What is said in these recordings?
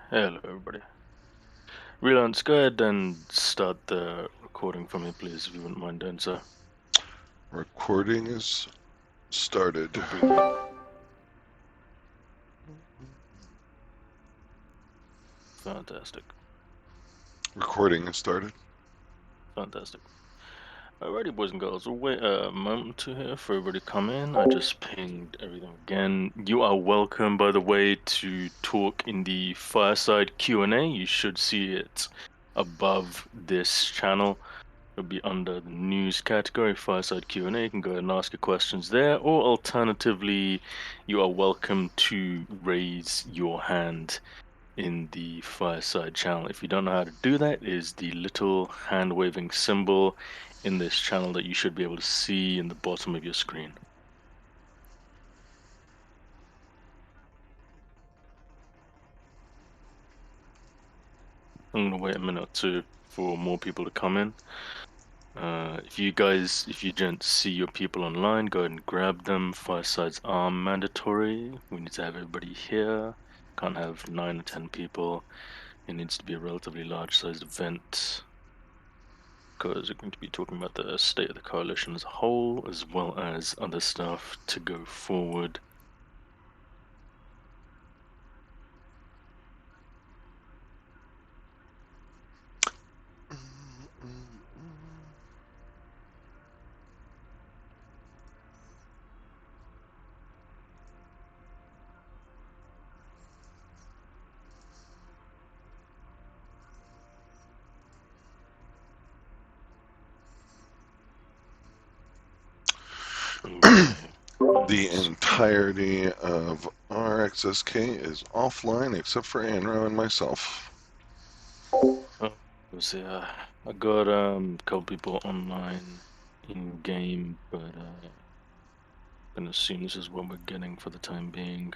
Hello, everybody. Relance, go ahead and start the recording for me, please, if you wouldn't mind doing so. Recording is started. Appreciate it. Fantastic. Recording is started. Fantastic. Alrighty, boys and girls, we'll wait a moment or two here for everybody to come in. I just pinged everything again. You are welcome, by the way, to talk in the Fireside Q&A. You should see it above this channel. It'll be under the news category, Fireside Q&A. You can go ahead and ask your questions there, or alternatively, you are welcome to raise your hand in the Fireside channel. If you don't know how to do that, is the little hand-waving symbol in this channel that you should be able to see in the bottom of your screen. I'm gonna wait a minute or two for more people to come in. If you didn't see your people online, go ahead and grab them. Firesides are mandatory. We need to have everybody here. Can't have 9 or 10 people. It needs to be a relatively large-sized event because we're going to be talking about the state of the coalition as a whole, as well as other stuff to go forward. Okay. The entirety of RXSK is offline except for Anro and myself. Let's see. I got a couple people online in game, but I'm gonna assume this is what we're getting for the time being.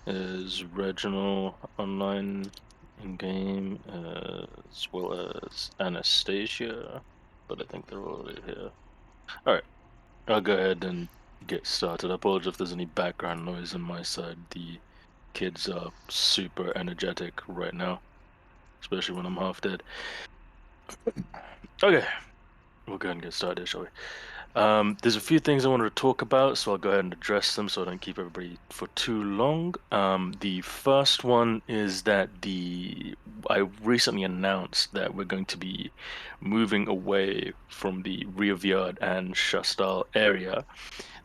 Is Reginald online in game, as well as Anastasia, but I think they're already here. Alright, I'll go ahead and get started. I apologize if there's any background noise on my side. The kids are super energetic right now, especially when I'm half dead. Okay, we'll go ahead and get started, shall we? There's a few things I wanted to talk about, so I'll go ahead and address them so I don't keep everybody for too long. The first one is that I recently announced that we're going to be moving away from the Riyadh and Shastal area.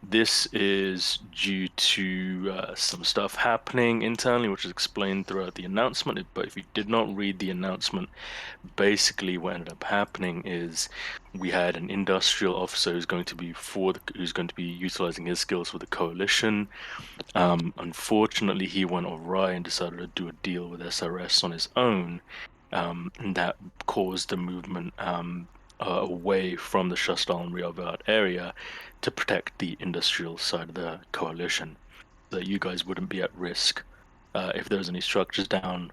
This is due to some stuff happening internally, which is explained throughout the announcement. But if you did not read the announcement, basically what ended up happening is we had an industrial officer who's going to be utilizing his skills for the coalition. Unfortunately, he went awry and decided to do a deal with SRS on his own, and that caused the movement away from the Shastal and Riyadh area to protect the industrial side of the coalition, so that you guys wouldn't be at risk if there's any structures down,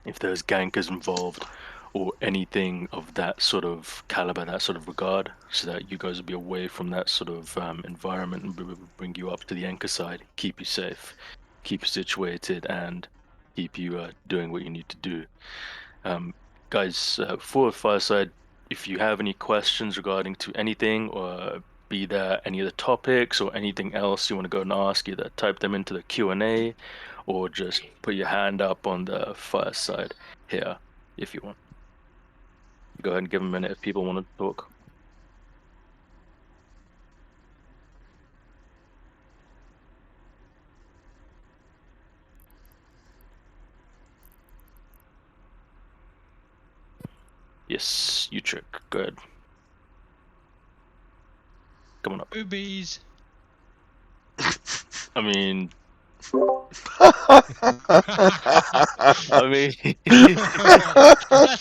if there's gankers involved, or anything of that sort of caliber, that sort of regard, so that you guys would be away from that sort of environment and bring you up to the anchor side, keep you safe, keep you situated, and keep you doing what you need to do. Guys, for Fireside, if you have any questions regarding to anything, or be there any of the topics or anything else you want to go and ask, either type them into the Q&A or just put your hand up on the Fireside here if you want. Go ahead and give them a minute if people want to talk. Yes, you trick. Go ahead. Come on up. Boobies. I mean, That's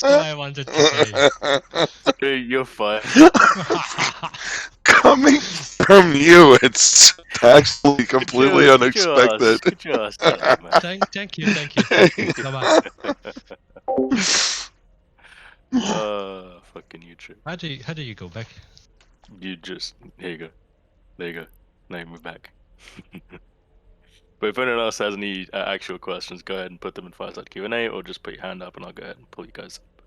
what I wanted to say. you're fine. Coming from you, it's actually completely unexpected. Get your ass out of here, man. Thank you. Bye bye. Fucking you trick. How do you go back? You just, here you go. There you go. Now you move back. But if anyone else has any actual questions, go ahead and put them in Fireside Q&A, or just put your hand up and I'll go ahead and pull you guys up.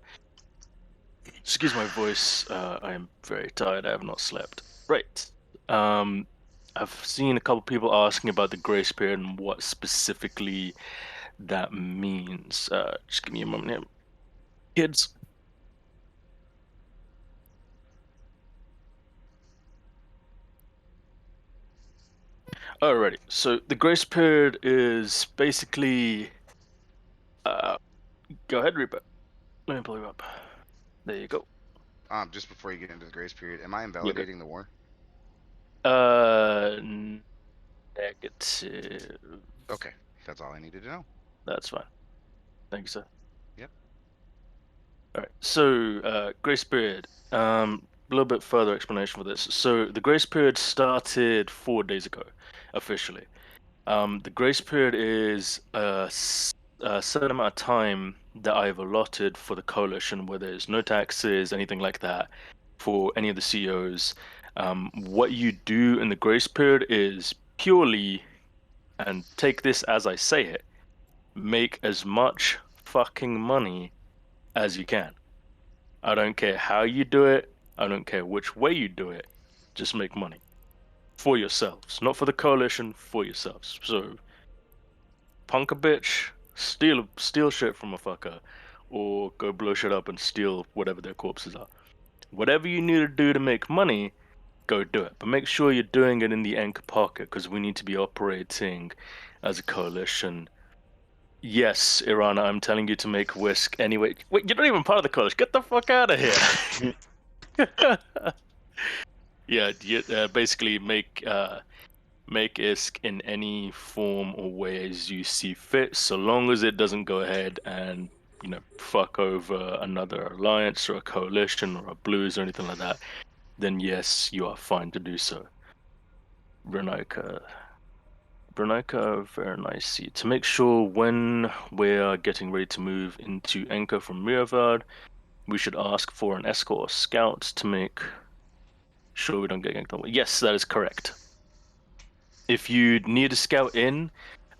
Excuse my voice. I am very tired. I have not slept. Right. I've seen a couple people asking about the grace period and what specifically that means. Just give me a moment here. Kids. Alrighty. So the grace period is basically go ahead, Reaper. Let me pull you up. There you go. Just before you get into the grace period, am I You go. invalidating the war? Negative. Okay, that's all I needed to know. That's fine. Thank you, sir. Yep. All right. So, grace period. A little bit further explanation for this. So, the grace period started 4 days ago, officially. The grace period is a certain amount of time that I've allotted for the coalition, where there's no taxes, anything like that, for any of the CEOs. What you do in the grace period is purely, and take this as I say it, make as much fucking money as you can. I don't care how you do it. I don't care which way you do it. Just make money for yourselves, not for the coalition, for yourselves. So, punk a bitch, steal shit from a fucker, or go blow shit up and steal whatever their corpses are. Whatever you need to do to make money, go do it. But make sure you're doing it in the anchor pocket, because we need to be operating as a coalition. Yes, Iran, I'm telling you to make whisk anyway. Wait, you're not even part of the coalition. Get the fuck out of here. Yeah, basically make ISK in any form or way as you see fit, so long as it doesn't go ahead and fuck over another alliance or a coalition or a blues or anything like that. Then yes, you are fine to do so. Renaika, very nice. To make sure when we're getting ready to move into anchor from Miravad, we should ask for an escort or scout to make sure we don't get ganked. Yes, that is correct. If you need a scout in,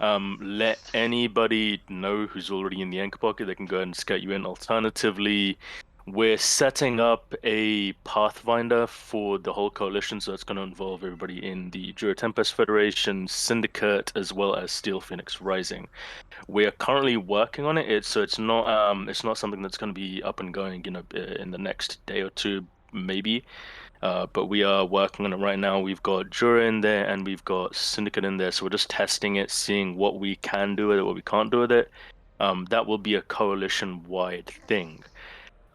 let anybody know who's already in the anchor pocket. They can go ahead and scout you in. Alternatively, we're setting up a pathfinder for the whole coalition, so that's going to involve everybody in the Tempest Federation, Syndicate, as well as Steel Phoenix Rising. We are currently working on it. It's not something that's going to be up and going, in the next day or two, maybe. But we are working on it right now. We've got Jura in there and we've got Syndicate in there. So we're just testing it, seeing what we can do with it, what we can't do with it. That will be a coalition-wide thing.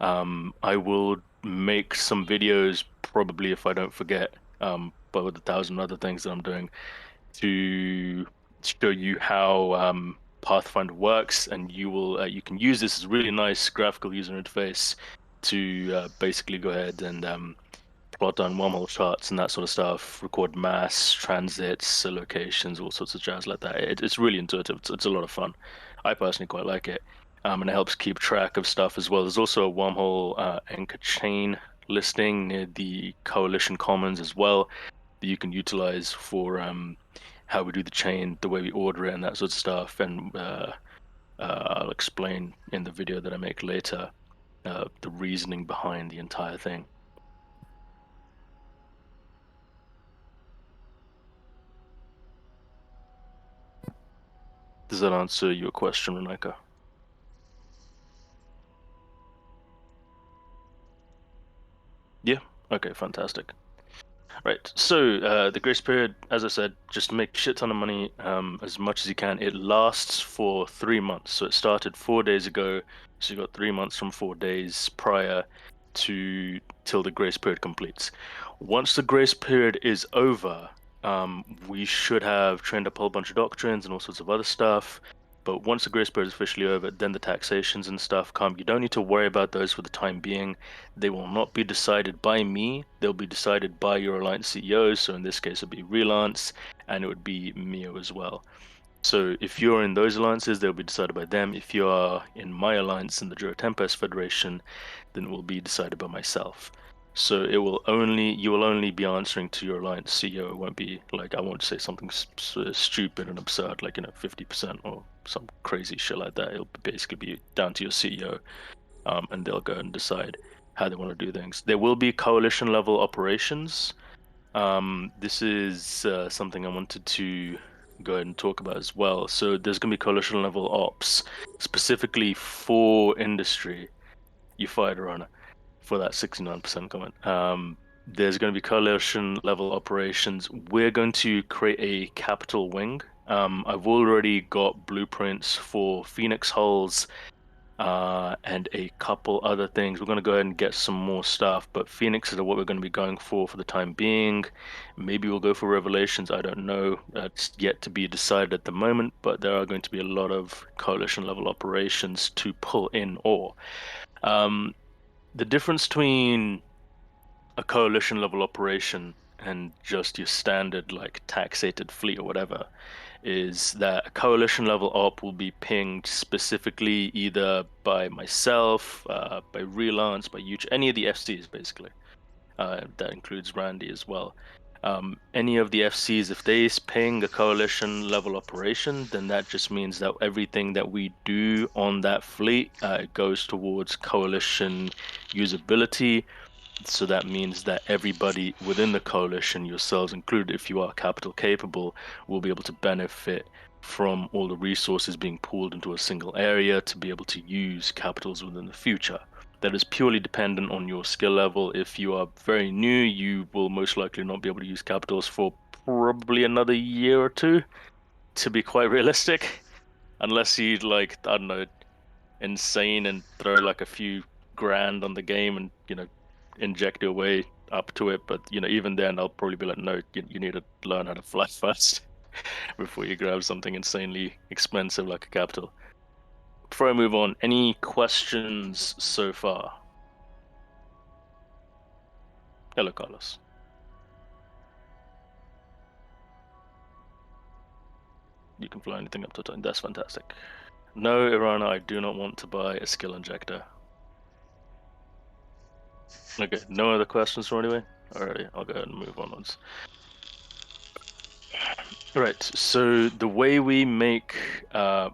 I will make some videos, probably if I don't forget, but with 1,000 other things that I'm doing, to show you how Pathfinder works, and you can use this as a really nice graphical user interface to basically go ahead and plot down wormhole charts and that sort of stuff, record mass, transits, locations, all sorts of jazz like that. It's really intuitive. It's a lot of fun. I personally quite like it. And it helps keep track of stuff as well. There's also a wormhole anchor chain listing near the Coalition Commons as well that you can utilize for how we do the chain, the way we order it, and that sort of stuff. And I'll explain in the video that I make later the reasoning behind the entire thing. Does that answer your question, Renika? Yeah? Okay, fantastic. Right, so the grace period, as I said, just make a shit ton of money as much as you can. It lasts for 3 months. So it started 4 days ago. So you got 3 months from 4 days prior to till the grace period completes. Once the grace period is over, we should have trained up a whole bunch of doctrines and all sorts of other stuff. But once the grace period is officially over, then the taxations and stuff come. You don't need to worry about those for the time being. They will not be decided by me. They'll be decided by your alliance CEOs. So in this case, it'll be Relance, and it would be Mio as well. So if you're in those alliances, they'll be decided by them. If you are in my alliance in the Tempest Federation, then it will be decided by myself. So you will only be answering to your alliance CEO. It won't be like, I won't say something stupid and absurd like 50% or some crazy shit like that. It'll basically be down to your CEO, and they'll go and decide how they want to do things. There will be coalition level operations. This is something I wanted to go ahead and talk about as well. So there's going to be coalition level ops specifically for industry. You fired a runner for that 69% comment. There's going to be coalition level operations. We're going to create a capital wing. I've already got blueprints for Phoenix hulls, and a couple other things. We're going to go ahead and get some more stuff, but Phoenix is what we're going to be going for the time being. Maybe we'll go for Revelations. I don't know. That's yet to be decided at the moment, but there are going to be a lot of coalition level operations to pull in ore. The difference between a coalition level operation and just your standard like taxated fleet or whatever is that a coalition level op will be pinged specifically either by myself, by Relance, by Huge, any of the FCs basically. That includes Randy as well. Any of the FCs, if they ping a coalition level operation, then that just means that everything that we do on that fleet goes towards coalition usability. So that means that everybody within the coalition, yourselves included, if you are capital capable, will be able to benefit from all the resources being pooled into a single area to be able to use capitals within the future. That is purely dependent on your skill level. If you are very new, you will most likely not be able to use capitals for probably another year or two, to be quite realistic. Unless you like, I don't know, insane and throw like a few grand on the game and inject your way up to it. But even then, I'll probably be like, no, you need to learn how to fly first before you grab something insanely expensive like a capital. Before I move on, any questions so far? Hello, Carlos. You can fly anything up to 10. That's fantastic. No, Irana, I do not want to buy a skill injector. Okay, no other questions from anyway? Alrighty, I'll go ahead and move onwards. Right, so the way we make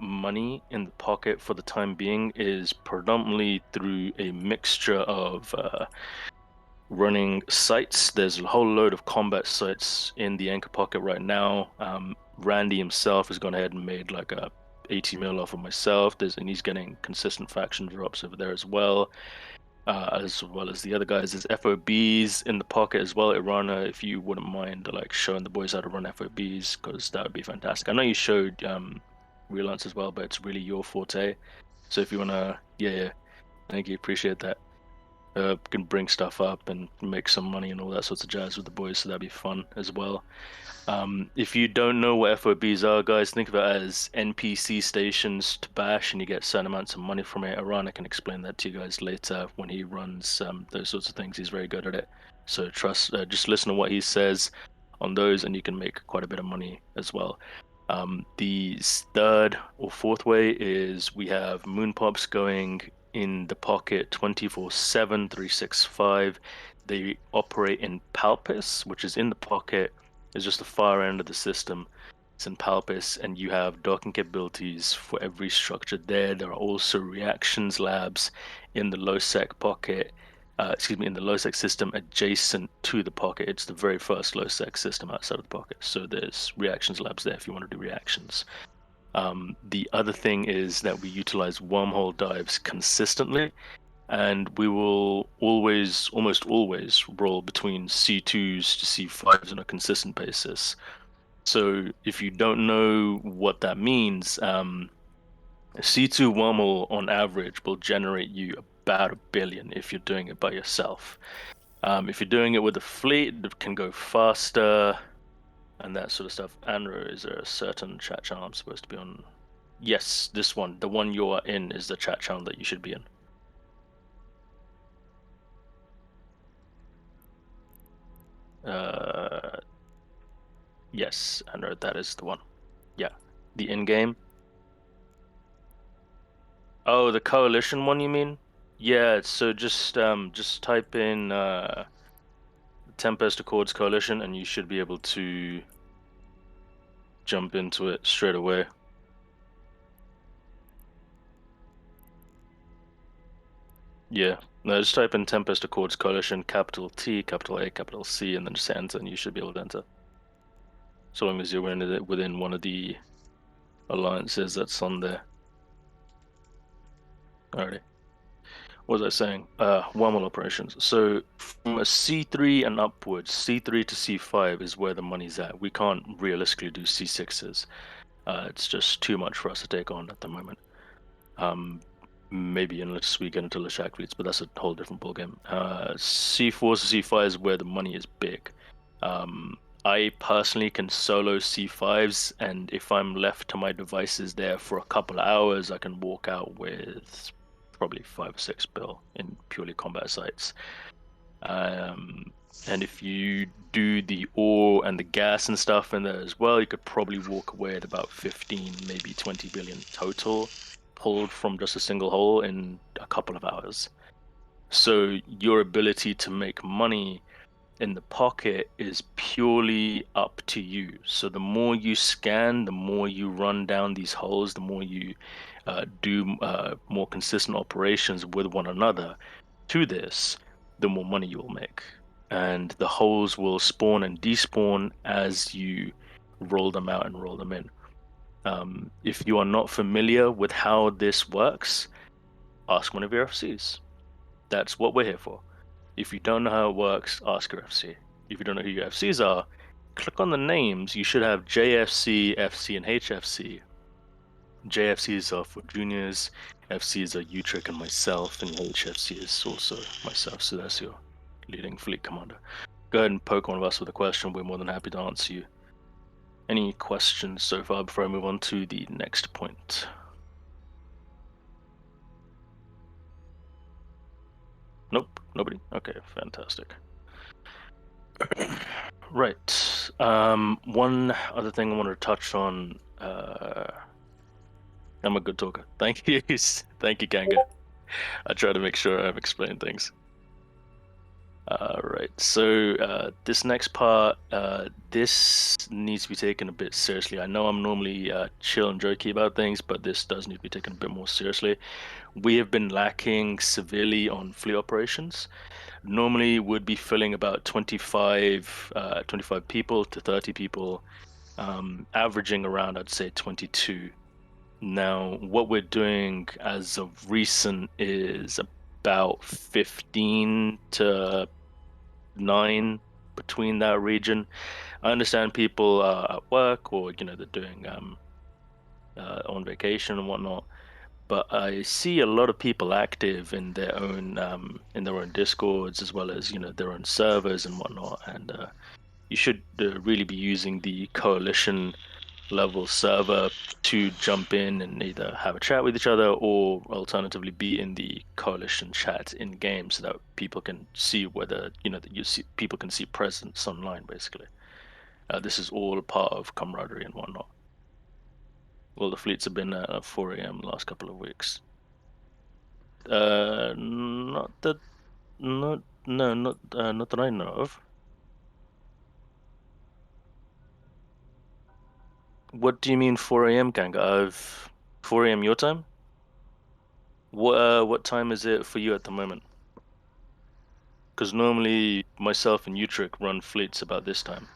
money in the pocket for the time being is predominantly through a mixture of running sites. There's a whole load of combat sites in the anchor pocket right now. Randy himself has gone ahead and made like a 80 mil off of myself. And he's getting consistent faction drops over there as well as the other guys. There's FOBs in the pocket as well. Irana, if you wouldn't mind like showing the boys how to run FOBs, because that would be fantastic. I know you showed Relance as well, but it's really your forte. So if you wanna, yeah, thank you, appreciate that. Can bring stuff up and make some money and all that sorts of jazz with the boys, so that'd be fun as well. If you don't know what FOBs are, guys, think of it as NPC stations to bash, and you get certain amounts of money from it. Arana can explain that to you guys later when he runs those sorts of things. He's very good at it. So just listen to what he says on those, and you can make quite a bit of money as well. The third or fourth way is we have moon pops going in the pocket 24/7, 365. They operate in Palpis, which is in the pocket. It's just the far end of the system. It's in Palpis, and you have docking capabilities for every structure there. There are also reactions labs in the low-sec pocket, in the low-sec system adjacent to the pocket. It's the very first low-sec system outside of the pocket. So there's reactions labs there if you want to do reactions. The other thing is that we utilize wormhole dives consistently, and we will almost always roll between C2s to C5s on a consistent basis. So if you don't know what that means, C2 wormhole on average will generate you about 1 billion if you're doing it by yourself. If you're doing it with a fleet, it can go faster and that sort of stuff. Andrew, is there a certain chat channel I'm supposed to be on? Yes, this one. The one you are in is the chat channel that you should be in. Yes, Andrew, that is the one. Yeah, the in-game. Oh, the coalition one, you mean? Yeah, so just type in Tempest Accords Coalition and you should be able to jump into it straight away. Yeah. No, just type in Tempest Accords Coalition, capital T, capital A, capital C, and then just enter and you should be able to enter. So long as you're within one of the alliances that's on there. Alrighty. What was I saying? Wormhole operations. So from a C3 and upwards, C3 to C5 is where the money's at. We can't realistically do C6s. It's just too much for us to take on at the moment. Maybe unless we get into Leshak fleets, but that's a whole different ballgame. C4 to C5 is where the money is big. I personally can solo C5s, and if I'm left to my devices there for a couple of hours, I can walk out with probably 5 or 6 bill in purely combat sites. And if you do the ore and the gas and stuff in there as well, you could probably walk away at about 15, maybe 20 billion total, pulled from just a single hole in a couple of hours. So your ability to make money in the pocket is purely up to you. So the more you scan, the more you run down these holes, the more you do more consistent operations with one another to this, the more money you will make. And the holes will spawn and despawn as you roll them out and roll them in. If you are not familiar with how this works, ask one of your FCs. That's what we're here for. If you don't know how it works, ask your FC. If you don't know who your FCs are, click on the names. You should have JFC, FC, and HFC. JFCs are for juniors, FCs are Utrick and myself, and HFC is also myself, so that's your leading fleet commander. Go ahead and poke one of us with a question. We're more than happy to answer you. Any questions so far before I move on to the next point? Nope, nobody. Okay, fantastic. Right. One other thing I wanted to touch on. I'm a good talker. Thank you. Thank you, Kanga. I try to make sure I've explained things. Right. So this next part, this needs to be taken a bit seriously. I know I'm normally chill and jokey about things, but this does need to be taken a bit more seriously. We have been lacking severely on fleet operations. Normally would be filling about 25 people to 30 people, averaging around, I'd say, 22. Now, what we're doing as of recent is about 15 to 9 between that region. I understand people are at work or they're doing on vacation and whatnot, but I see a lot of people active in their own discords as well as their own servers and whatnot, and you should really be using the coalition level server to jump in and either have a chat with each other or alternatively be in the coalition chat in game so that people can see whether that people can see presence online basically. This is all part of camaraderie and whatnot. Well, the fleets have been at 4 a.m. the last couple of weeks. Not that, not no, not that I know of. What do you mean 4 a.m. Kanga? I've 4 a.m. your time? What time is it for you at the moment? Because normally myself and Utrick run fleets about this time.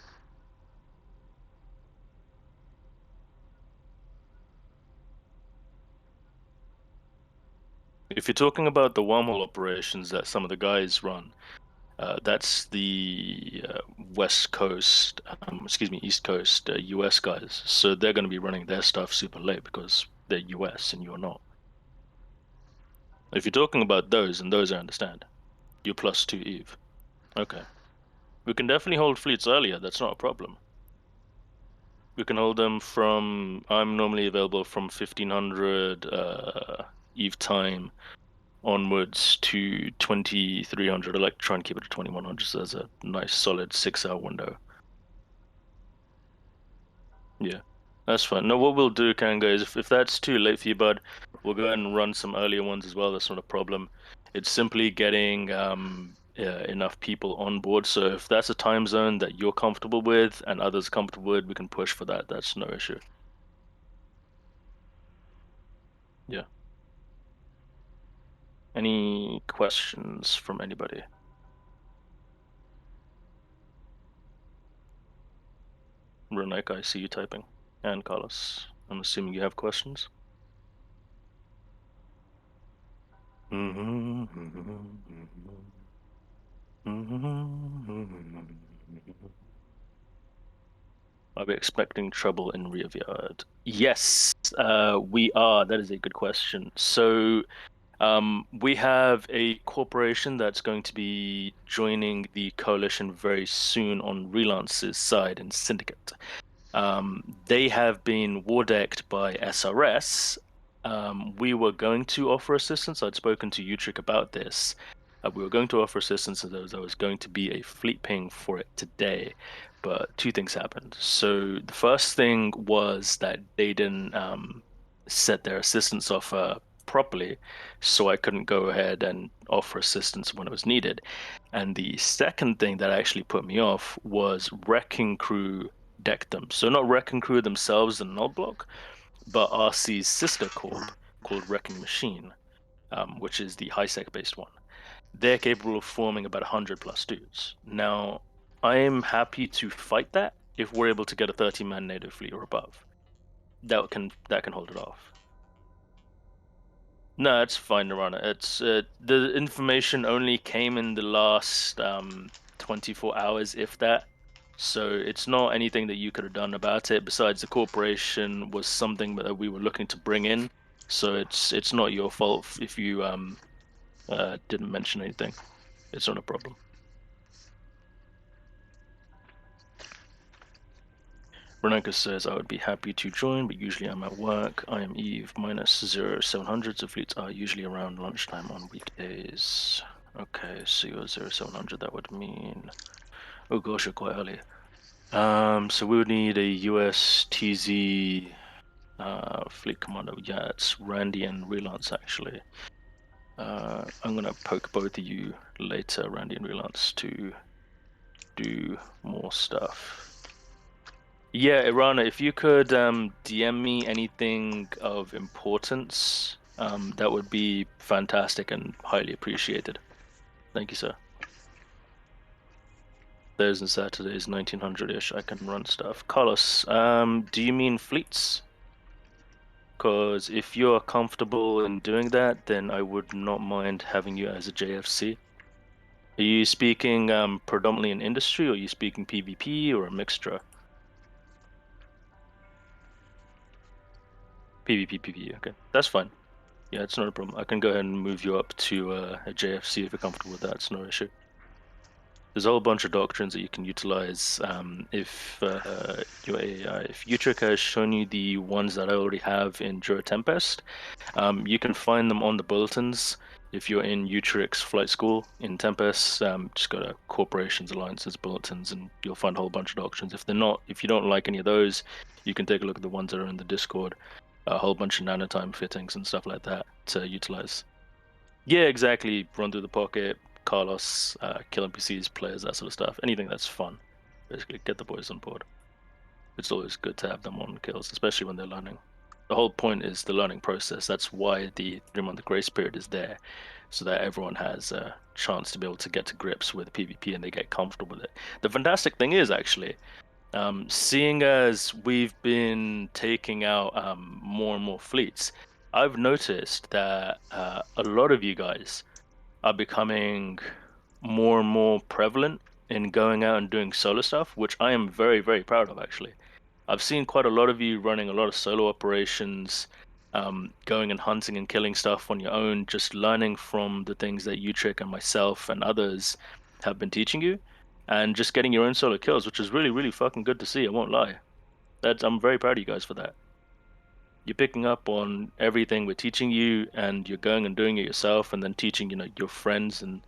If you're talking about the wormhole operations that some of the guys run, that's the West Coast, East Coast US guys. So they're going to be running their stuff super late because they're US and you're not. If you're talking about those, and those I understand, you're +2 Eve. Okay. We can definitely hold fleets earlier, that's not a problem. We can hold them I'm normally available from 1500 Eve time onwards to 2300. I like to try and keep it to 2100 so there's a nice solid 6-hour window. Yeah, that's fine. No, what we'll do, Kanga, is if that's too late for you, bud, We'll go ahead and run some earlier ones as well. That's not a problem. It's simply getting enough people on board. So if that's a time zone that you're comfortable with and others comfortable with, we can push for that. That's no issue. Yeah. Any questions from anybody? Renek, I see you typing. And Carlos, I'm assuming you have questions. Are we expecting trouble in rear yard? Yes, we are. That is a good question. So, we have a corporation that's going to be joining the coalition very soon on Relance's side in Syndicate. They have been war decked by SRS. We were going to offer assistance. I'd spoken to Utrick about this. We were going to offer assistance, and there was going to be a fleet ping for it today. But two things happened. So the first thing was that they didn't set their assistance offer properly, so I couldn't go ahead and offer assistance when it was needed. And the second thing that actually put me off was Wrecking Crew decked them. So not Wrecking Crew themselves in Null Block, but RC's sister corp called Wrecking Machine, which is the high sec based one. They're capable of forming about 100 plus dudes. Now, I am happy to fight that if we're able to get a 30-man native fleet or above. That can hold it off. No, it's fine, Nirvana. It's the information only came in the last 24 hours, if that. So it's not anything that you could have done about it. Besides, the corporation was something that we were looking to bring in. So it's not your fault if you didn't mention anything. It's not a problem. Reneka says, I would be happy to join, but usually I'm at work. I am Eve, -0700, so fleets are usually around lunchtime on weekdays. Okay, so you're 0700, that would mean... Oh gosh, you're quite early. So we would need a US TZ fleet commander. Yeah, it's Randy and Relance, actually. I'm gonna poke both of you later, Randy and Relance, to do more stuff. Yeah, Irana, if you could DM me anything of importance, that would be fantastic and highly appreciated. Thank you, sir. Thursdays and Saturdays, 1900-ish, I can run stuff. Carlos, do you mean fleets? Because if you're comfortable in doing that, then I would not mind having you as a JFC. Are you speaking predominantly in industry, or are you speaking PvP, or a mixture? PvP, PvE, okay. That's fine. Yeah, it's not a problem. I can go ahead and move you up to a JFC if you're comfortable with that. It's no issue. There's a whole bunch of doctrines that you can utilize if your AI. If Utrecht has shown you the ones that I already have in Jura Tempest, you can find them on the bulletins. If you're in Utrecht's flight school in Tempest, just go to Corporations, Alliances, Bulletins, and you'll find a whole bunch of doctrines. If you don't like any of those, you can take a look at the ones that are in the Discord. A whole bunch of nanotime fittings and stuff like that to utilize. Yeah, exactly. Run through the pocket, Carlos, kill NPCs, players, that sort of stuff. Anything that's fun. Basically, get the boys on board. It's always good to have them on kills, especially when they're learning. The whole point is the learning process. That's why the 3-month grace period is there, so that everyone has a chance to be able to get to grips with PvP and they get comfortable with it. The fantastic thing is actually, seeing as we've been taking out more and more fleets, I've noticed that a lot of you guys are becoming more and more prevalent in going out and doing solo stuff, which I am very, very proud of actually. I've seen quite a lot of you running a lot of solo operations, going and hunting and killing stuff on your own, just learning from the things that Utrick and myself and others have been teaching you, and just getting your own solo kills, which is really, really fucking good to see. I won't lie. I'm very proud of you guys for that. You're picking up on everything we're teaching you, and you're going and doing it yourself, and then teaching, your friends, and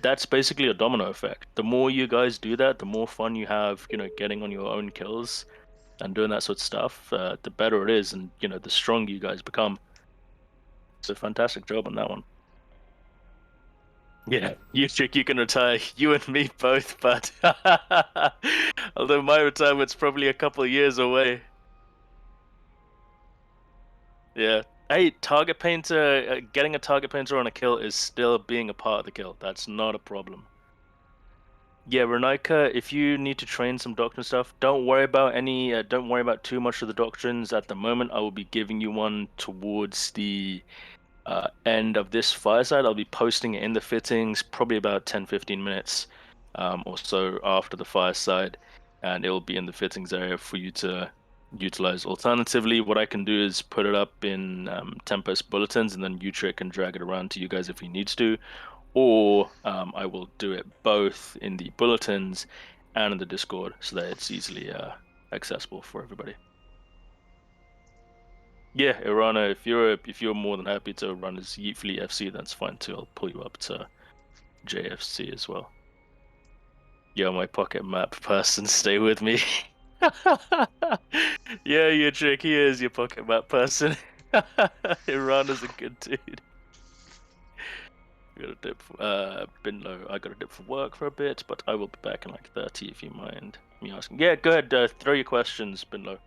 that's basically a domino effect. The more you guys do that, the more fun you have, getting on your own kills and doing that sort of stuff, the better it is, and the stronger you guys become. It's a fantastic job on that one. Yeah, you can retire, you and me both, but although my retirement's probably a couple of years away. Yeah. Hey, target painter, getting a target painter on a kill is still being a part of the kill. That's not a problem. Yeah, Renika, if you need to train some doctrine stuff, don't worry about don't worry about too much of the doctrines at the moment. I will be giving you one towards the end of this fireside. I'll be posting it in the fittings, probably about 10-15 minutes or so after the fireside, and it will be in the fittings area for you to utilize. Alternatively, what I can do is put it up in Tempest bulletins, and then Utrick can drag it around to you guys if he needs to, or I will do it both in the bulletins and in the Discord so that it's easily accessible for everybody. Yeah, Irana, if you're more than happy to run as Yeet Fleet FC, that's fine too. I'll pull you up to JFC as well. Yeah, my pocket map person, stay with me. Yeah, you're trick. He is your pocket map person. Irana's a good dude. I got a dip. Binlow. I got a dip for work for a bit, but I will be back in like 30 if you mind me asking. Yeah, go ahead. Throw your questions, Binlow,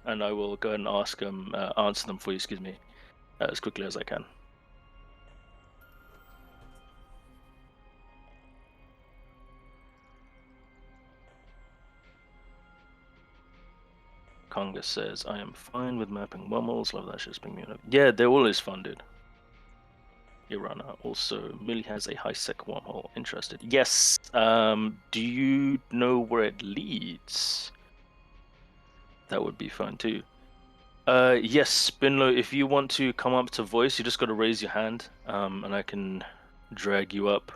and I will go ahead and answer them for you. Excuse me, as quickly as I can. Conga says, I am fine with mapping wormholes. Love that shit's being me. Yeah, they're always funded. Irana also, Millie has a high-sec wormhole. Interested? Yes. Do you know where it leads? That would be fun too. Yes, Spinlo, if you want to come up to voice, you just got to raise your hand, and I can drag you up.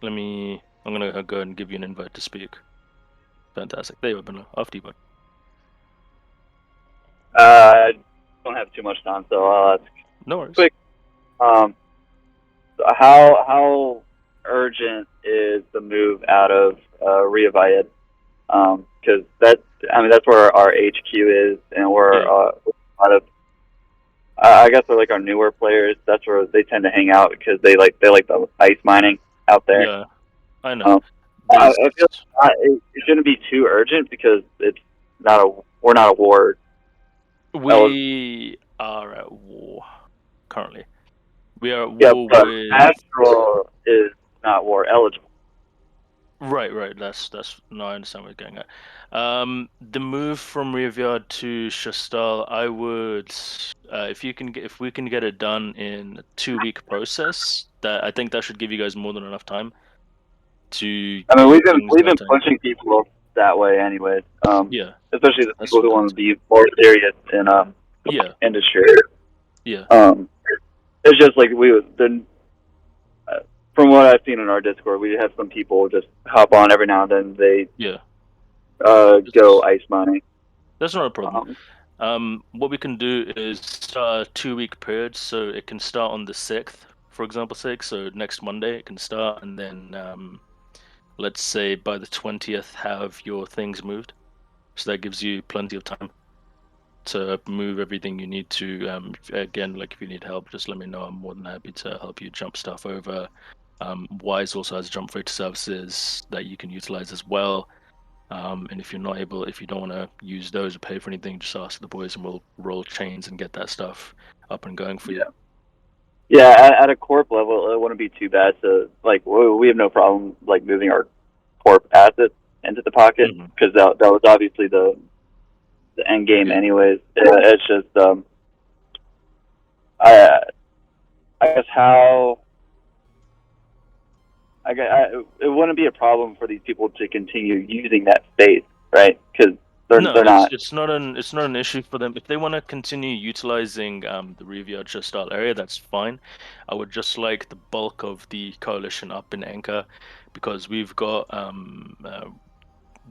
I'm gonna go and give you an invite to speak. Fantastic. There you are, Spinlo. After you, bud. I don't have too much time, so I'll ask. No worries. Quick. How urgent is the move out of Reavayed? Because that's where our HQ is, and where a lot of I guess they're like our newer players. That's where they tend to hang out because they like the ice mining out there. Yeah, I know. I feel it shouldn't be too urgent because we're not a war. We are at war currently. We are at war but with Astral is not war eligible. Right. That's no, I understand where you're going at. The move from Rearvyard to Shastal, I would, if we can get it done in a 2-week process, I think that should give you guys more than enough time to. I mean, we've been time. pushing people that way, anyways. Yeah. Especially the people who want to be more serious in industry. Yeah. It's just like from what I've seen in our Discord, we have some people just hop on every now and then. They go ice mining. That's not a problem. What we can do is start a 2-week period, so it can start on the 6th, for example, so next Monday it can start, and then let's say by the 20th have your things moved. So that gives you plenty of time to move everything you need to. Again, like if you need help, just let me know. I'm more than happy to help you jump stuff over. Wise also has jump freight services that you can utilize as well. And if you don't want to use those or pay for anything, just ask the boys and we'll roll chains and get that stuff up and going for you. Yeah, at a corp level, it wouldn't be too bad to we have no problem like moving our corp assets into the pocket because that was obviously the end game anyways. It's just I guess it wouldn't be a problem for these people to continue using that space, right? Because they're not. It's not an issue for them if they want to continue utilizing the Rearvyard style area. That's fine. I would just like the bulk of the coalition up in Anchor because we've got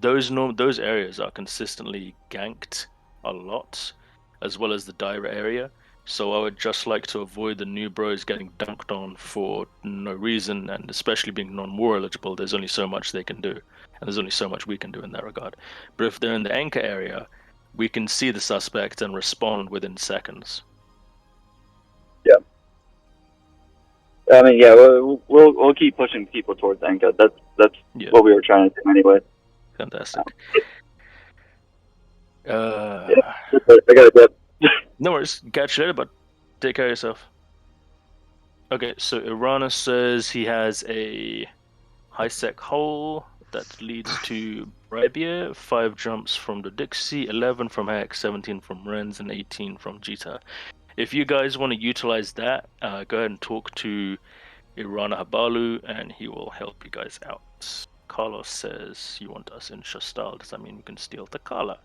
those areas are consistently ganked a lot, as well as the Dire area. So I would just like to avoid the new bros getting dunked on for no reason, and especially being non-war eligible, there's only so much they can do. and there's only so much we can do in that regard. But if they're in the anchor area, we can see the suspect and respond within seconds. I mean, yeah, we'll keep pushing people towards Anka. That's Yeah. what we were trying to do anyway. Fantastic. I gotta get. No worries. Catch you later, but take care of yourself. Okay, so Irana says he has a high-sec hole that leads to Bribia, 5 jumps from the Dixie, 11 from Hex, 17 from Renz, and 18 from Jita. If you guys want to utilize that, go ahead and talk to Irana Habalu, and he will help you guys out. Carlos says, you want us in Shastal, does that mean we can steal Takala?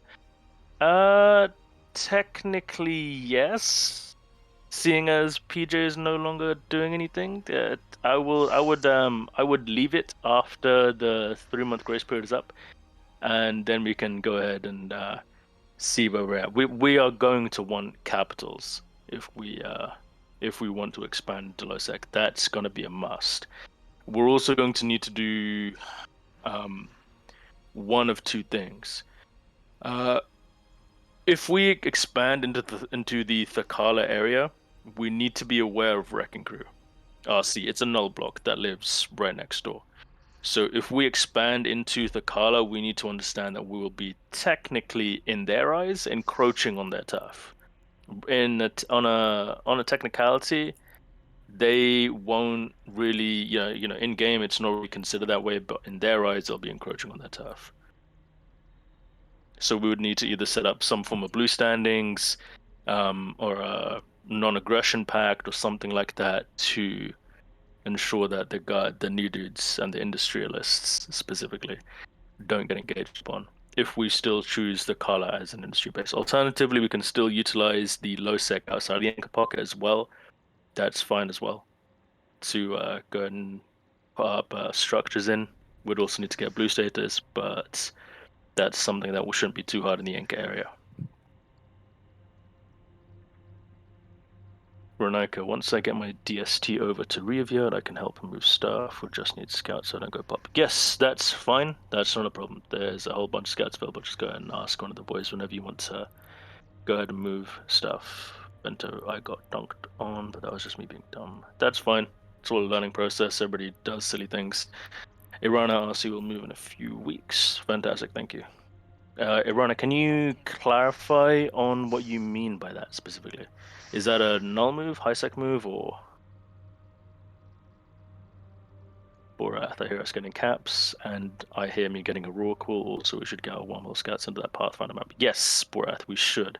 Technically, yes. Seeing as PJ is no longer doing anything, I would leave it after the 3-month grace period is up, and then we can go ahead and see where we're at. We are going to want capitals if we want to expand Delosec. That's gonna be a must. We're also going to need to do one of two things. If we expand into the Thakala area, we need to be aware of Wrecking Crew. RC, it's a null block that lives right next door. So if we expand into Thakala, we need to understand that we will be technically, in their eyes, encroaching on their turf. On a technicality, they won't really, in game it's not really considered that way, but in their eyes they'll be encroaching on their turf. So we would need to either set up some form of blue standings, or a non-aggression pact or something like that to ensure that the new dudes and the industrialists specifically don't get engaged upon. If we still choose the Kala as an industry base, alternatively, we can still utilize the low sec outside the anchor pocket as well. That's fine as well. To go ahead and put up structures in. We'd also need to get blue status, but that's something that shouldn't be too hard in the anchor area. Ronika, once I get my DST over to Reaviard, I can help him move stuff. We'll just need scouts so I don't go pop. Yes, that's fine. That's not a problem. There's a whole bunch of scouts available. Just go ahead and ask one of the boys whenever you want to go ahead and move stuff. Bento, I got dunked on, but that was just me being dumb. That's fine. It's all a learning process. Everybody does silly things. Irana RC will move in a few weeks. Fantastic, thank you. Irana, can you clarify on what you mean by that specifically? Is that a null move, high sec move, or I hear us getting caps, and I hear me getting a raw call, so we should get our wormhole scouts into that Pathfinder map. Yes, Borath, we should.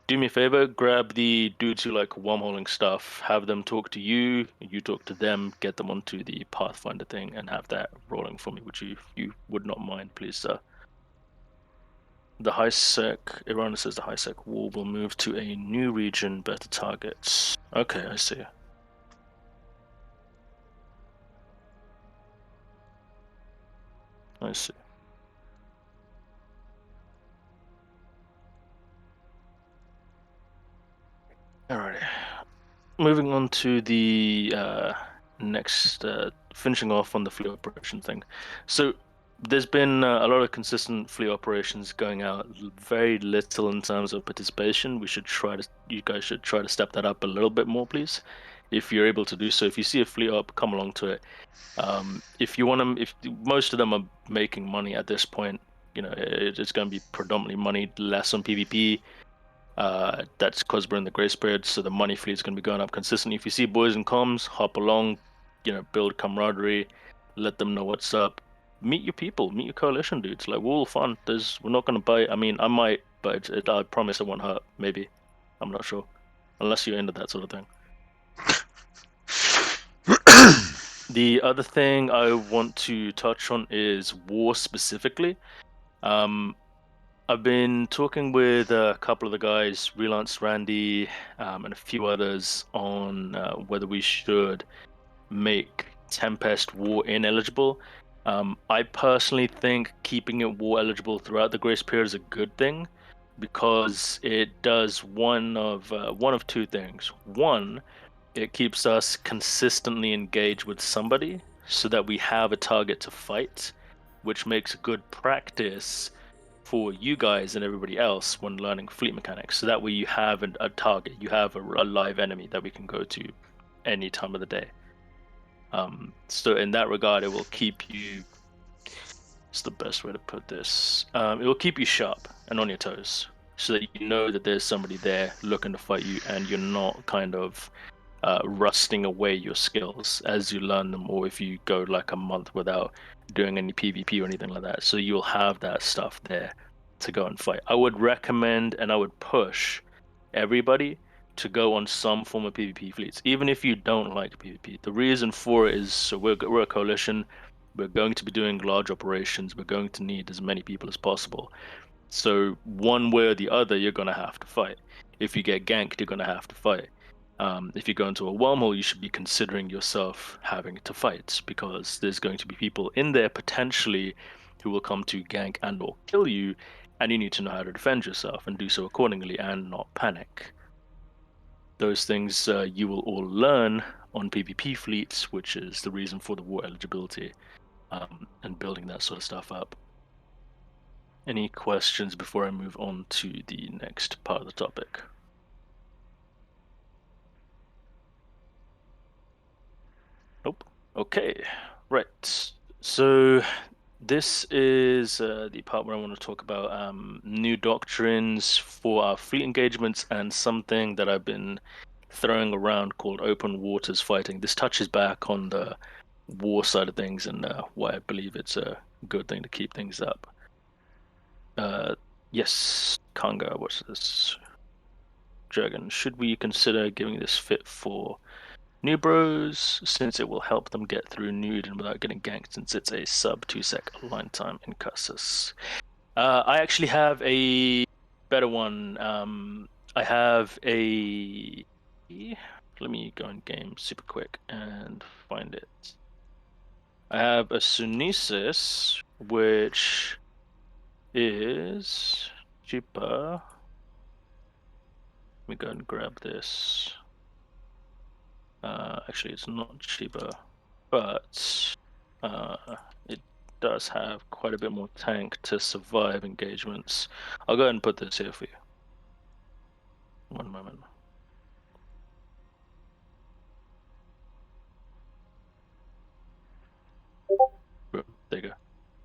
Do me a favor, grab the dudes who like wormholing stuff, have them talk to you, you talk to them, get them onto the Pathfinder thing, and have that rolling for me, which you would not mind, please, sir. The high sec, Irana says the high sec wall will move to a new region, better targets. Okay, I see. I see. Alrighty. Moving on to the next, finishing off on the fleet operation thing. So there's been a lot of consistent fleet operations going out, very little in terms of participation. You guys should try to step that up a little bit more, please, if you're able to do so. If you see a fleet op, come along to it. If you want them, if most of them are making money at this point, it's going to be predominantly money, less on PvP. That's because we're in the grace period, so the money fleet is going to be going up consistently. If you see boys in comms, hop along, build camaraderie, let them know what's up. Meet your people, meet your coalition dudes. Like, we're all fun. We're not going to bite. I mean, I might, but I promise it won't hurt. Maybe. I'm not sure. Unless you're into that sort of thing. The other thing I want to touch on is war specifically. I've been talking with a couple of the guys, Relance, Randy, and a few others on whether we should make Tempest war ineligible. I personally think keeping it war eligible throughout the grace period is a good thing, because it does one of two things. One, it keeps us consistently engaged with somebody so that we have a target to fight which makes a good practice for you guys and everybody else when learning fleet mechanics. So that way you have a target, you have a live enemy that we can go to any time of the day. So in that regard, it will keep you. What's the best way to put this? It will keep you sharp and on your toes, so that you know that there's somebody there looking to fight you, and you're not kind of rusting away your skills as you learn them, or if you go like a month without doing any PvP or anything like that. So you'll have that stuff there to go and fight. I would recommend and I would push everybody to go on some form of PvP fleets, even if you don't like PvP. The reason for it is so we're a coalition. We're going to be doing large operations. We're going to need as many people as possible. So one way or the other, you're gonna have to fight. If you get ganked, you're gonna have to fight. If you go into a wormhole, you should be considering yourself having to fight because there's going to be people in there potentially who will come to gank and or kill you, and you need to know how to defend yourself and do so accordingly and not panic. Those things you will all learn on PvP fleets, which is the reason for the war eligibility and building that sort of stuff up. Any questions before I move on to the next part of the topic? Nope. Okay, right. So this is the part where I want to talk about new doctrines for our fleet engagements and something that I've been throwing around called open waters fighting. This touches back on the war side of things and why I believe it's a good thing to keep things up. Yes, Kanga, what's this? Dragon, should we consider giving this fit for new bros, since it will help them get through nude and without getting ganked, since it's a sub 2-sec line time in Cassis? I actually have a better one. I have a. Let me go in game super quick and find it. I have a Sunesis, which is cheaper. Let me go and grab this. Actually, it's not cheaper, but it does have quite a bit more tank to survive engagements. I'll go ahead and put this here for you. One moment. Boom, there you go.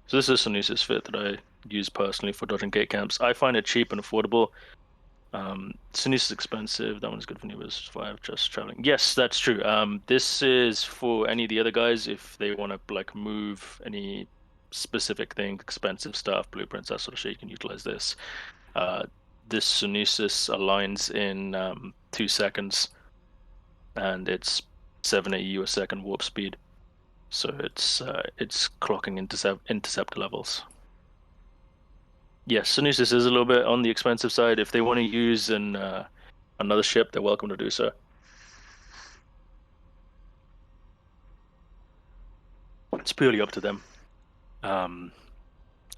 So this is Sunesis fit that I use personally for dodging gate camps. I find it cheap and affordable. Sunesis is expensive. That one's good for newbies. 5 just traveling. Yes, that's true. This is for any of the other guys if they want to like move any specific thing, expensive stuff, blueprints, that sort of shit. You can utilize this. This Sunesis aligns in 2 seconds, and it's 7 AU a second warp speed. So it's clocking interceptor levels. Yes, Sunesis is a little bit on the expensive side. If they want to use another ship, they're welcome to do so. It's purely up to them. I'm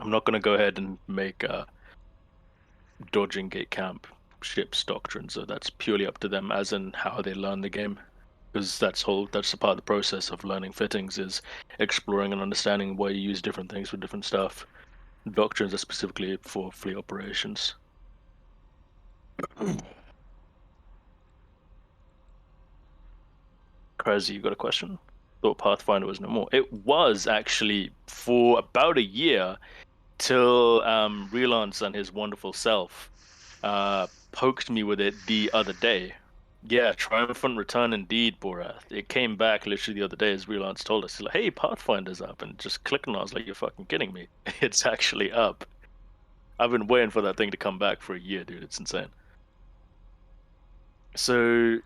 not going to go ahead and make dodging gate camp ships doctrine, so that's purely up to them as in how they learn the game. Because that's a part of the process of learning fittings is exploring and understanding why you use different things for different stuff. Doctrines are specifically for fleet operations. Crazy, you got a question? Thought Pathfinder was no more. It was actually for about a year till Relance and his wonderful self poked me with it the other day. Yeah, triumphant return indeed, Borath. It came back literally the other day as Relance told us. He's like, hey, Pathfinder's up, and just clicked on it. I was like, you're fucking kidding me. It's actually up. I've been waiting for that thing to come back for a year, dude. It's insane. So,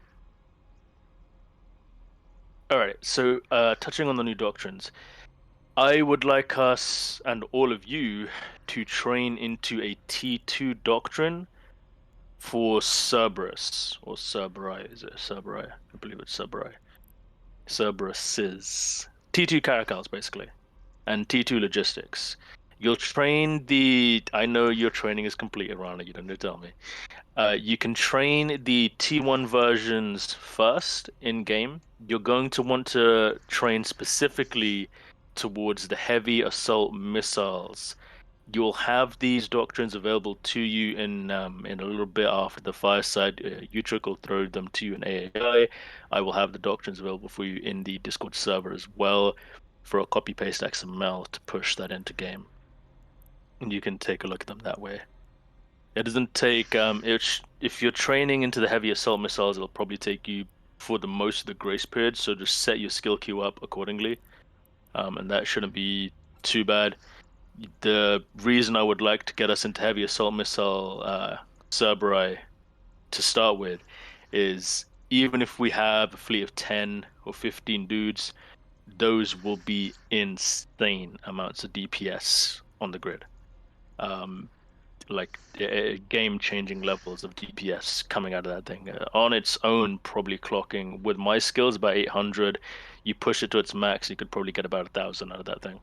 alright, so touching on the new doctrines, I would like us and all of you to train into a T2 doctrine for Cerberus, or Cerberai, is it Cerberai? I believe it's Cerberai. Cerberuses. T2 caracals, basically, and T2 logistics. You'll train I know your training is complete, Irana, you don't need to tell me. You can train the T1 versions first in-game. You're going to want to train specifically towards the heavy assault missiles. You'll have these doctrines available to you in a little bit after the Fireside. Utrick will throw them to you in AAI. I will have the doctrines available for you in the Discord server as well for a copy paste XML to push that into game. And you can take a look at them that way. It doesn't take if you're training into the heavy assault missiles, it'll probably take you for the most of the grace period, so just set your skill queue up accordingly. And that shouldn't be too bad. The reason I would like to get us into heavy assault missile Cerberus to start with is even if we have a fleet of 10 or 15 dudes, those will be insane amounts of DPS on the grid. Like game-changing levels of DPS coming out of that thing. On its own, probably clocking with my skills about 800. You push it to its max, you could probably get about 1,000 out of that thing.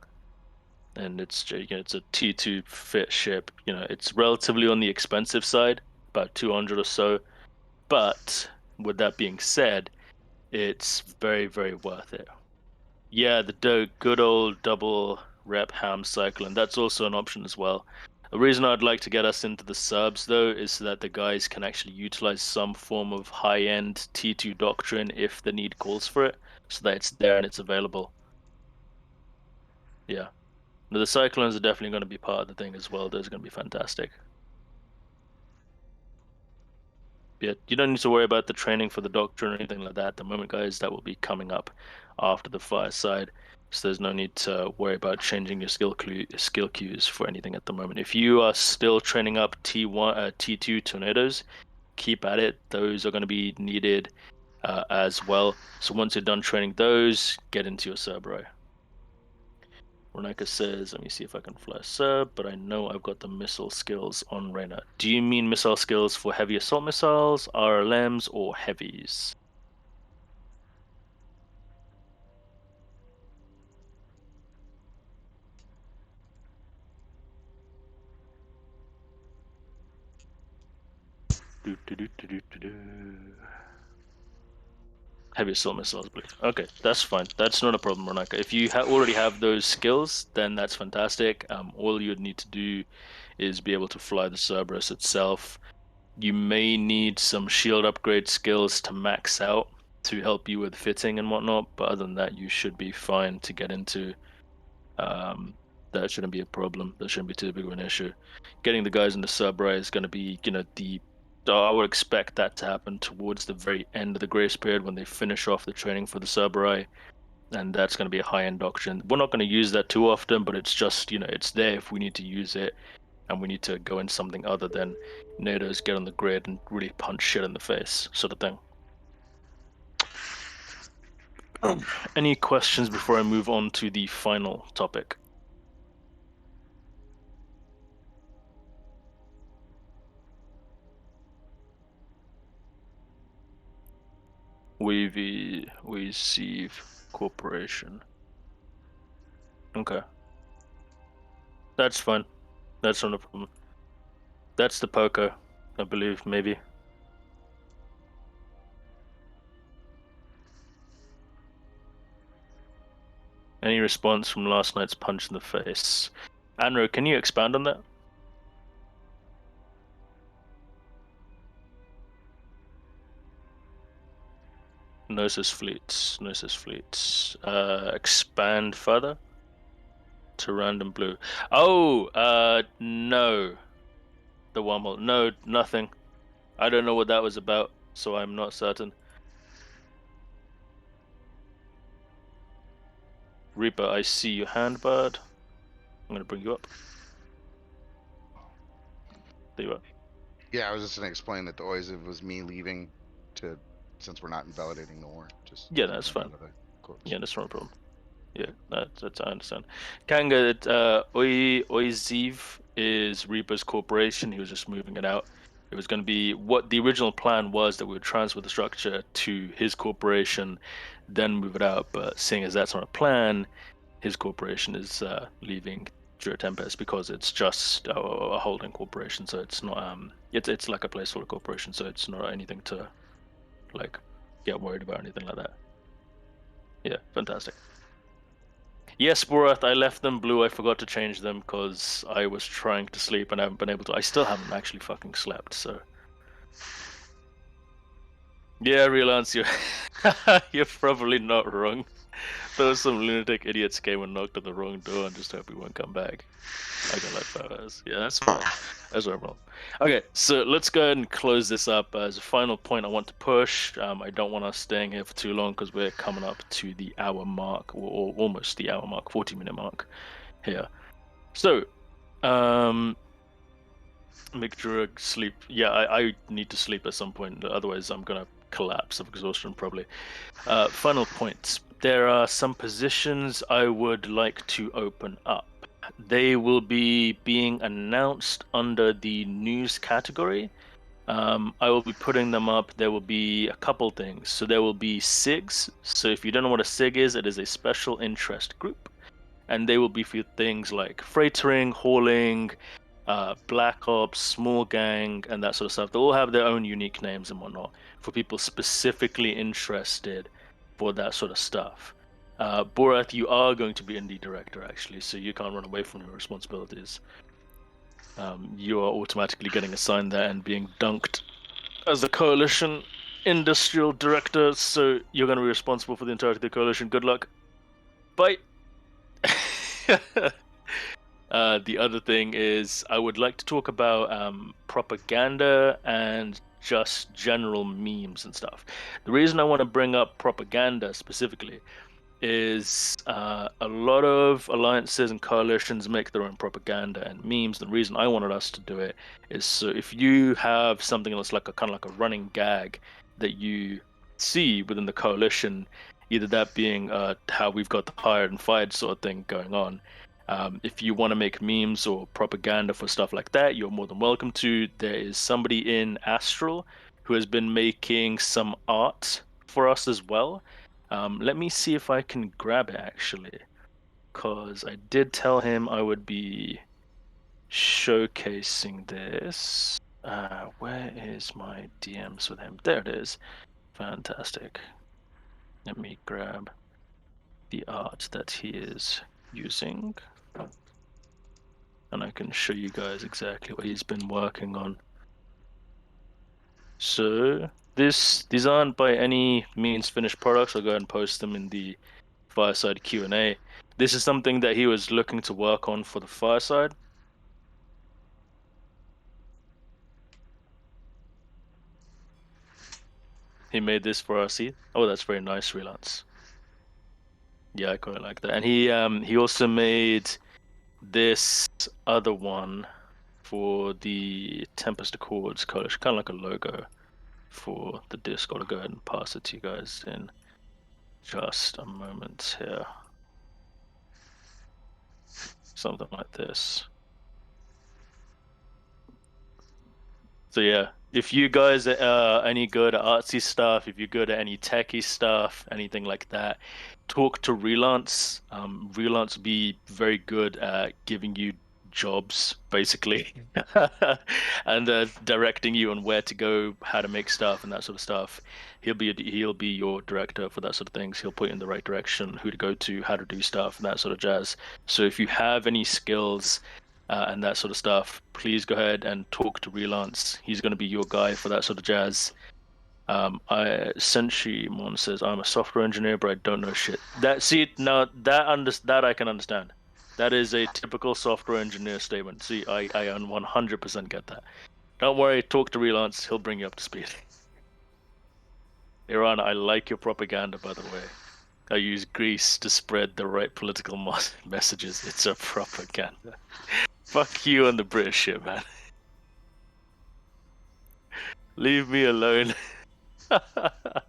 And it's it's a T2 fit ship. It's relatively on the expensive side, about 200 or so. But with that being said, it's very, very worth it. Yeah, the good old double rep ham cycle, and that's also an option as well. The reason I'd like to get us into the subs, though, is so that the guys can actually utilize some form of high-end T2 doctrine if the need calls for it, so that it's there and it's available. Yeah. Now, the Cyclones are definitely going to be part of the thing as well. Those are going to be fantastic. Yeah, you don't need to worry about the training for the doctrine or anything like that at the moment, guys. That will be coming up after the Fireside. So there's no need to worry about changing your skill queues for anything at the moment. If you are still training up T1, T2 tornadoes, keep at it. Those are going to be needed as well. So once you're done training those, get into your Cerberus. Reneka says, let me see if I can fly a sub, but I know I've got the missile skills on Reyna. Do you mean missile skills for heavy assault missiles, RLMs, or heavies? Heavy assault missiles, please. Okay, that's fine. That's not a problem, Reneka. If you already have those skills, then that's fantastic. All you'd need to do is be able to fly the Cerberus itself. You may need some shield upgrade skills to max out to help you with fitting and whatnot, but other than that, you should be fine to get into. That shouldn't be a problem. That shouldn't be too big of an issue. Getting the guys in the Cerberus is going to be, I would expect that to happen towards the very end of the grace period when they finish off the training for the Cerberus, and that's going to be a high-end doctrine. We're not going to use that too often, but it's just, it's there if we need to use it, and we need to go in something other than NATO's get on the grid and really punch shit in the face, sort of thing. Any questions before I move on to the final topic? We receive corporation. Okay. That's fine. That's not a problem. That's the poker, I believe, maybe. Any response from last night's punch in the face? Anro, can you expand on that? Gnosis fleets. Expand further to random blue. Oh, no. The Wummel. No, nothing. I don't know what that was about, so I'm not certain. Reaper, I see you, Handbird. I'm gonna bring you up. There you are. Yeah, I was just gonna explain that the Oisiv was me leaving since we're not invalidating the war. Just Yeah, that's fine. Corpse. Yeah, that's not a problem. Yeah, that's I understand. Kanga, Oiziv is Reaper's corporation. He was just moving it out. It was going to be what the original plan was, that we would transfer the structure to his corporation, then move it out. But seeing as that's not a plan, his corporation is leaving Tempest because it's just a holding corporation. So it's not it's like a placeholder corporation. So it's not anything to like get worried about, anything like that. Yeah, fantastic. Yes, Borath, I left them blue. I forgot to change them because I was trying to sleep and I haven't been able to. I still haven't actually fucking slept, so. Yeah, Relance, you're probably not wrong. Those some lunatic idiots came and knocked on the wrong door and just hope we won't come back. I got like 5 hours. Yeah, that's fine. That's no problem. Okay, so let's go ahead and close this up. As a final point I want to push, I don't want us staying here for too long because we're coming up to the hour mark, or almost the hour mark, 40-minute mark here. So, make sure sleep. Yeah, I need to sleep at some point, otherwise I'm gonna collapse of exhaustion probably. Final points. There are some positions I would like to open up. They will be being announced under the news category. I will be putting them up. There will be a couple things. So there will be SIGs. So if you don't know what a SIG is, it is a special interest group. And they will be for things like freightering, hauling, black ops, small gang, and that sort of stuff. They all have their own unique names and whatnot for people specifically interested for that sort of stuff. Borath, you are going to be indie director actually, so you can't run away from your responsibilities. You are automatically getting assigned that and being dunked as a coalition industrial director, so you're going to be responsible for the entirety of the coalition. Good luck. Bye. The other thing is, I would like to talk about propaganda and just general memes and stuff. The reason I want to bring up propaganda specifically is a lot of alliances and coalitions make their own propaganda and memes. The reason I wanted us to do it is so if you have something that's like a kind of like a running gag that you see within the coalition, either that being how we've got the hired and fired sort of thing going on. If you want to make memes or propaganda for stuff like that, you're more than welcome to. There is somebody in Astral who has been making some art for us as well. Let me see if I can grab it actually, because I did tell him I would be showcasing this. Where is my DMs with him? There it is. Fantastic. Let me grab the art that he is using, and I can show you guys exactly what he's been working on. So these aren't by any means finished products. I'll go ahead and post them in the Fireside Q&A. This is something that he was looking to work on for the Fireside. He made this for us. Oh, that's very nice, Relance. Yeah, I quite like that. And he also made this other one for the Tempest Accords Coalition, kind of like a logo for the Discord. I'll go ahead and pass it to you guys in just a moment here. Something like this. So yeah, if you guys are any good at artsy stuff, if you're good at any techie stuff, anything like that, talk to Relance. Relance will be very good at giving you jobs, basically, and directing you on where to go, how to make stuff, and that sort of stuff. He'll be your director for that sort of things. He'll put you in the right direction, who to go to, how to do stuff, and that sort of jazz. So if you have any skills and that sort of stuff, please go ahead and talk to Relance. He's going to be your guy for that sort of jazz. Senshi Mon says, I'm a software engineer, but I don't know shit. That I can understand. That is a typical software engineer statement. See, I 100% get that. Don't worry, talk to Relance. He'll bring you up to speed. Iran, I like your propaganda, by the way. I use Greece to spread the right political messages. It's a propaganda. Fuck you and the British shit, man. Leave me alone. But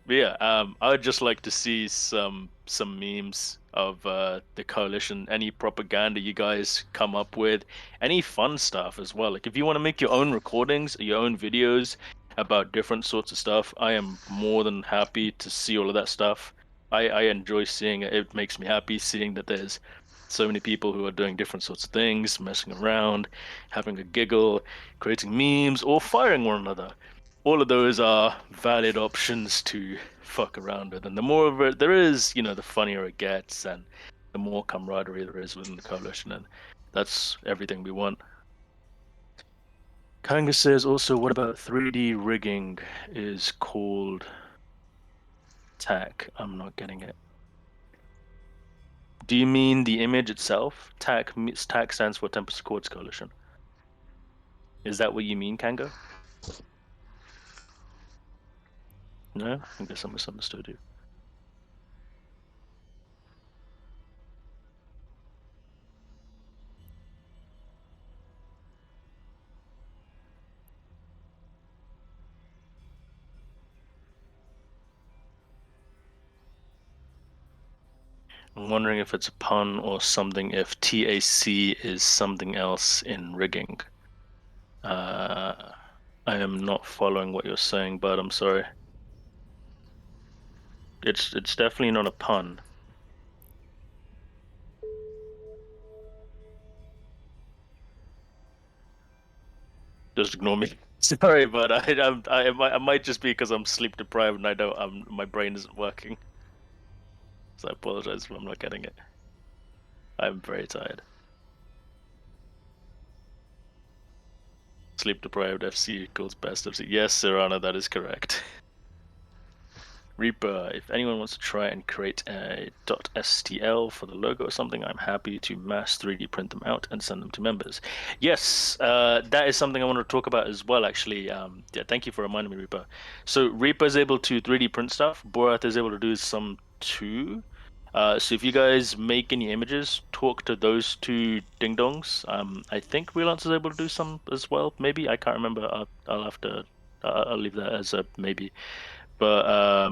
yeah, I would just like to see some memes of the coalition, any propaganda you guys come up with, any fun stuff as well. Like if you want to make your own recordings, your own videos about different sorts of stuff, I am more than happy to see all of that stuff. I enjoy seeing it. It makes me happy seeing that there's so many people who are doing different sorts of things, messing around, having a giggle, creating memes, or firing one another. all of those are valid options to fuck around with, and the more of it there is, the funnier it gets, and the more camaraderie there is within the coalition, and that's everything we want. Kanga says also, what about 3D rigging is called TAC? I'm not getting it. Do you mean the image itself? TAC stands for Tempest Accords Coalition. Is that what you mean, Kanga? No? I guess I misunderstood you. I'm wondering if it's a pun or something, if T.A.C. is something else in rigging. I am not following what you're saying, but I'm sorry. It's definitely not a pun. Just ignore me. Sorry, but I might just be because I'm sleep deprived and I don't my brain isn't working. So I apologize if I'm not getting it. I'm very tired. Sleep deprived FC equals best FC. Yes, Serrano, that is correct. Reaper, if anyone wants to try and create a .stl for the logo or something, I'm happy to mass 3D print them out and send them to members. Yes, that is something I want to talk about as well, actually. Yeah, thank you for reminding me, Reaper. So Reaper is able to 3D print stuff. Borath is able to do some too. So if you guys make any images, talk to those two ding-dongs. I think Relance is able to do some as well, maybe. I can't remember. I'll have to... I'll leave that as a maybe. But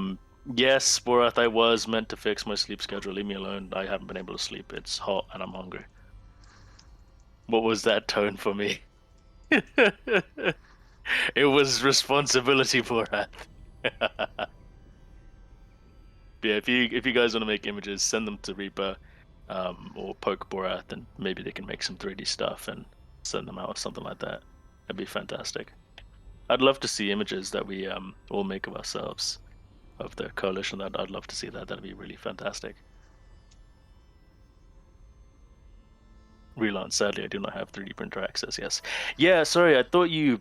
yes, Borath, I was meant to fix my sleep schedule. Leave me alone. I haven't been able to sleep. It's hot and I'm hungry. What was that tone for me? It was responsibility, Borath. Yeah, if you guys want to make images, send them to Reaper, or Poke Borath, and maybe they can make some 3D stuff and send them out or something like that. That'd be fantastic. I'd love to see images that we all make of ourselves, of the coalition. I'd love to see that. That'd be really fantastic. Relance, sadly, I do not have 3D printer access. Yes, yeah. Sorry, I thought you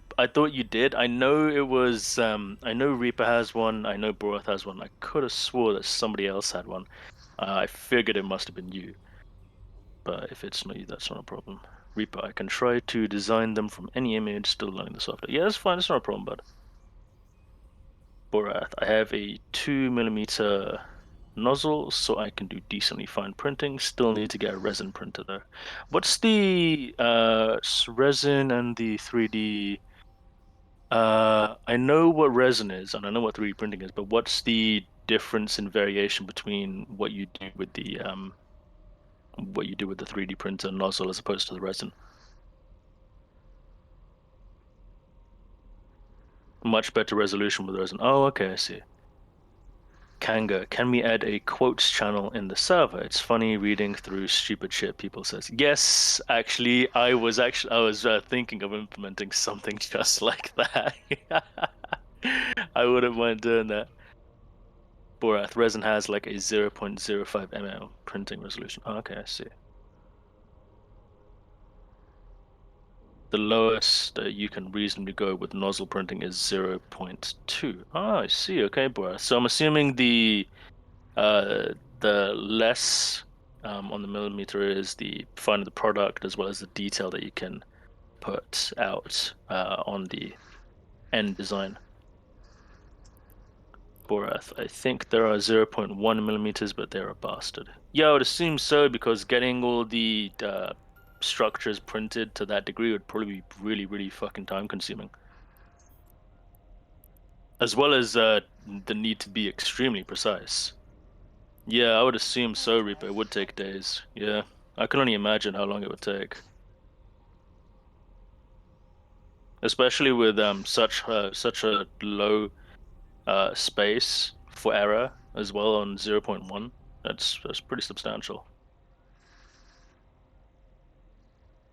did. I know it was. I know Reaper has one. I know Borath has one. I could have swore that somebody else had one. I figured it must have been you. But if it's not you, that's not a problem. Reaper, I can try to design them from any image, still learning the software. Yeah, that's fine. It's not a problem, bud. Borath, I have a 2mm nozzle, so I can do decently fine printing. Still need to get a resin printer though. What's the resin and the 3D? I know what resin is, and I know what 3D printing is, but what's the difference in variation between what you do with the 3D printer nozzle as opposed to the resin? Much better resolution with resin. Oh, okay, I see. Kanga, can we add a quotes channel in the server? It's funny reading through stupid shit people says. Yes, actually, I was thinking of implementing something just like that. I wouldn't mind doing that. Borath, resin has like a 0.05 mm printing resolution. Oh, okay, I see. The lowest you can reasonably go with nozzle printing is 0.2. Ah, I see. Okay, Borath. So I'm assuming the less on the millimeter is the finer the product, as well as the detail that you can put out on the end design. Borath, I think there are 0.1 millimeters, but they're a bastard. Yeah, I would assume so, because getting all the structures printed to that degree would probably be really, really fucking time consuming. As well as the need to be extremely precise. Yeah, I would assume so, Reaper. It would take days. Yeah, I can only imagine how long it would take. Especially with such a low space for error as well on 0.1. That's pretty substantial.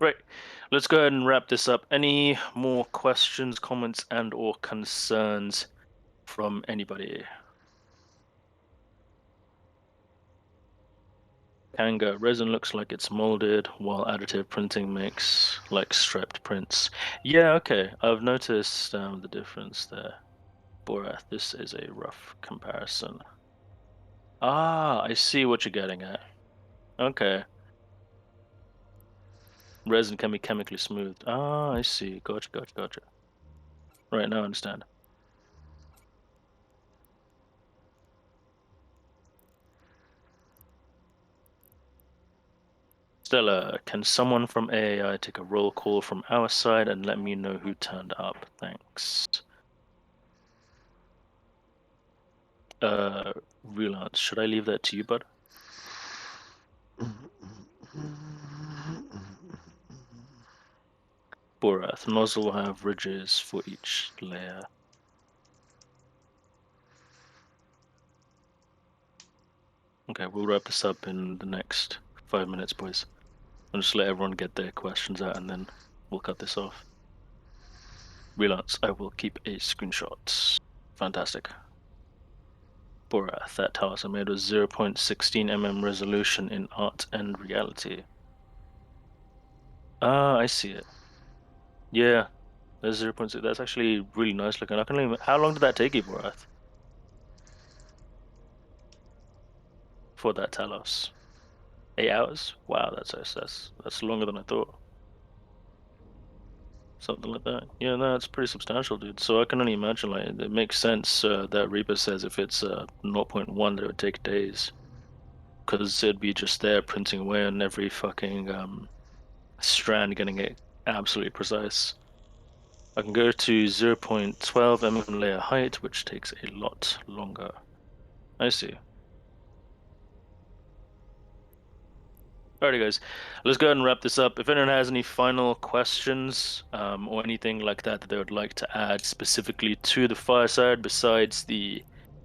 Right. Let's go ahead and wrap this up. Any more questions, comments, and/or concerns from anybody? Kanga, resin looks like it's molded, while additive printing makes like striped prints. Yeah, okay. I've noticed the difference there. Borath, this is a rough comparison. Ah, I see what you're getting at. Okay. Resin can be chemically smoothed. Ah, I see. Gotcha. Right, now I understand. Stella, can someone from AAI take a roll call from our side and let me know who turned up? Thanks. Relance, should I leave that to you, bud? Borath, nozzle will have ridges for each layer. Okay, we'll wrap this up in the next 5 minutes, boys. I'll just let everyone get their questions out and then we'll cut this off. Relance, I will keep a screenshot. Fantastic. Borath, that task I made was 0.16 mm resolution in art and reality. Ah, I see it. Yeah, there's 0.6. That's actually really nice looking. I can only, how long did that take you, Borath? For that Talos? 8 hours? Wow, that's longer than I thought. Something like that. Yeah, no, it's pretty substantial, dude. So I can only imagine, like, it makes sense that Reaper says if it's 0.1, that it would take days. Because it'd be just there printing away on every fucking strand, getting it absolutely precise. I can go to 0.12 mm layer height, which takes a lot longer. I see. Alrighty, guys, let's go ahead and wrap this up. If anyone has any final questions or anything like that that they would like to add specifically to the Fireside besides the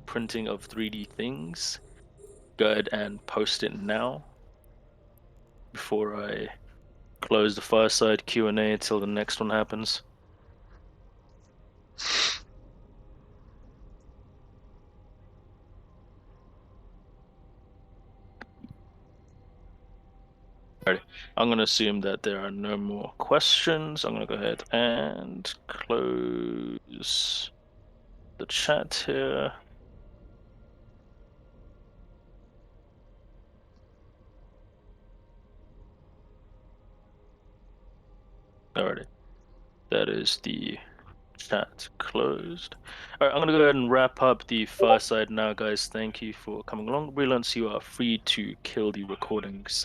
printing of 3D things, go ahead and post it now before I close the Fireside Q&A until the next one happens. Alrighty, I'm going to assume that there are no more questions. I'm going to go ahead and close the chat here. Alrighty, that is the chat closed. Alright, I'm going to go ahead and wrap up the Fireside now, guys. Thank you for coming along. Relance, you are free to kill the recordings